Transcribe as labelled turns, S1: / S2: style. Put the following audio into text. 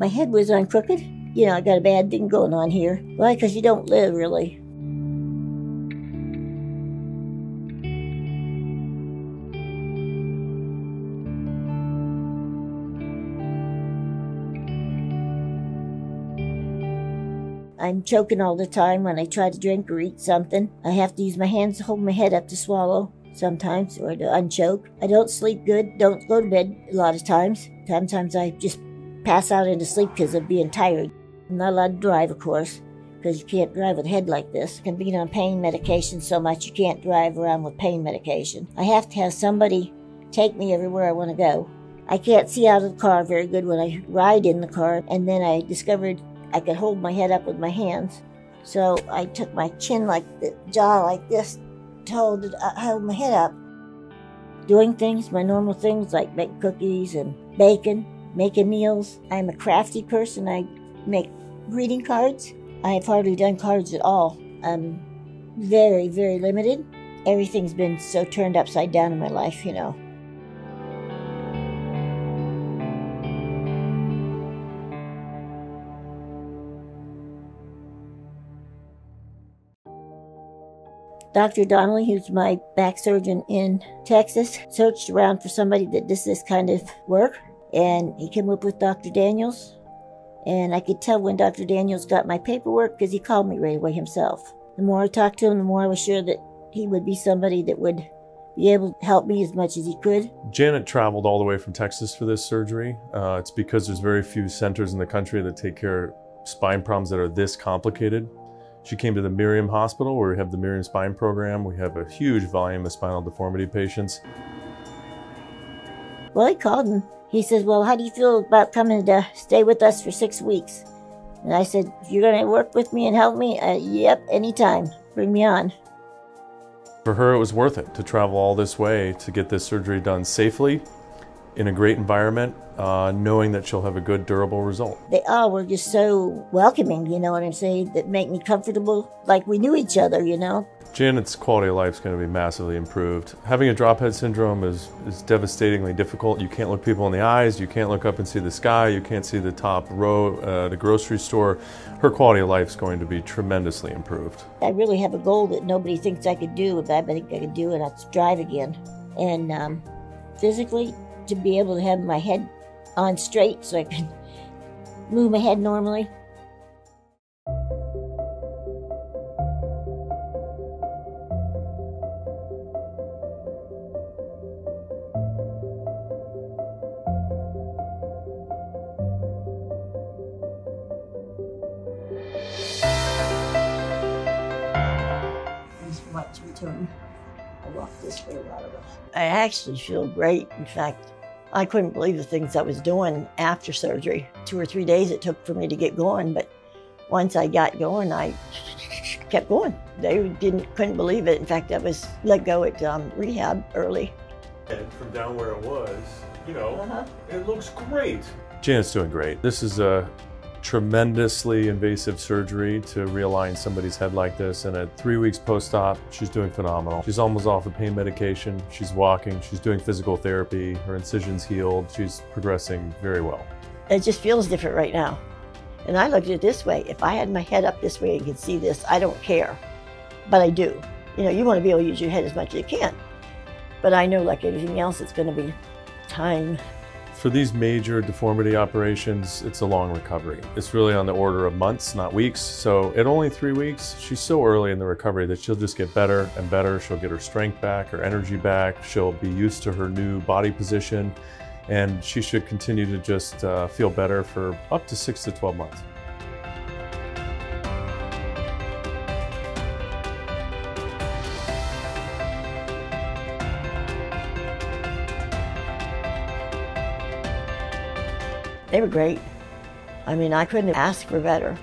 S1: My head was on crooked. You know, I got a bad thing going on here. Why? Because you don't live, really. I'm choking all the time when I try to drink or eat something. I have to use my hands to hold my head up to swallow sometimes, or to unchoke. I don't sleep good, don't go to bed a lot of times. Sometimes I just pass out into sleep because of being tired. I'm not allowed to drive, of course, because you can't drive with a head like this. I'm being on pain medication so much you can't drive around with pain medication. I have to have somebody take me everywhere I want to go. I can't see out of the car very good when I ride in the car, and then I discovered I could hold my head up with my hands. So I took my chin like the jaw like this to hold my head up. Doing things, my normal things like making cookies and baking, making meals. I'm a crafty person. I make greeting cards. I have hardly done cards at all. I'm very, very limited. Everything's been so turned upside down in my life, you know. Dr. Donnelly, who's my back surgeon in Texas, searched around for somebody that does this kind of work, and he came up with Dr. Daniels. And I could tell when Dr. Daniels got my paperwork because he called me right away himself. The more I talked to him, the more I was sure that he would be somebody that would be able to help me as much as he could.
S2: Janet traveled all the way from Texas for this surgery. It's because there's very few centers in the country that take care of spine problems that are this complicated. She came to the Miriam Hospital, where we have the Miriam Spine Program. We have a huge volume of spinal deformity patients.
S1: Well, I called him. He says, well, how do you feel about coming to stay with us for 6 weeks? And I said, if you're going to work with me and help me, yep, anytime. Bring me on.
S2: For her, it was worth it to travel all this way to get this surgery done safely, in a great environment, knowing that she'll have a good, durable result.
S1: They all were just so welcoming, you know what I'm saying, that make me comfortable, like we knew each other, you know.
S2: Janet's quality of life is going to be massively improved. Having a drop head syndrome is devastatingly difficult. You can't look people in the eyes, you can't look up and see the sky, you can't see the top row, the grocery store. Her quality of life is going to be tremendously improved.
S1: I really have a goal that nobody thinks I could do, but I think I could do it. That's drive again. And physically, to be able to have my head on straight so I can move my head normally. Watch me turn. I walk this way a lot of us. I actually feel great. In fact, I couldn't believe the things I was doing after surgery. 2 or 3 days it took for me to get going, but once I got going, I kept going. They couldn't believe it. In fact, I was let go at rehab early.
S2: And from down where it was, you know, It looks great. Janet's doing great. This is a tremendously invasive surgery to realign somebody's head like this, and at 3 weeks post-op, she's doing phenomenal. She's almost off of pain medication, she's walking, she's doing physical therapy, her incision's healed, she's progressing very well.
S1: It just feels different right now. And I looked at it this way, if I had my head up this way and could see this, I don't care, but I do. You know, you want to be able to use your head as much as you can, but I know like everything else, it's going to be time.
S2: For these major deformity operations, it's a long recovery. It's really on the order of months, not weeks. So at only 3 weeks, she's so early in the recovery that she'll just get better and better. She'll get her strength back, her energy back. She'll be used to her new body position, and she should continue to just feel better for up to 6 to 12 months.
S1: They were great. I mean, I couldn't have asked for better.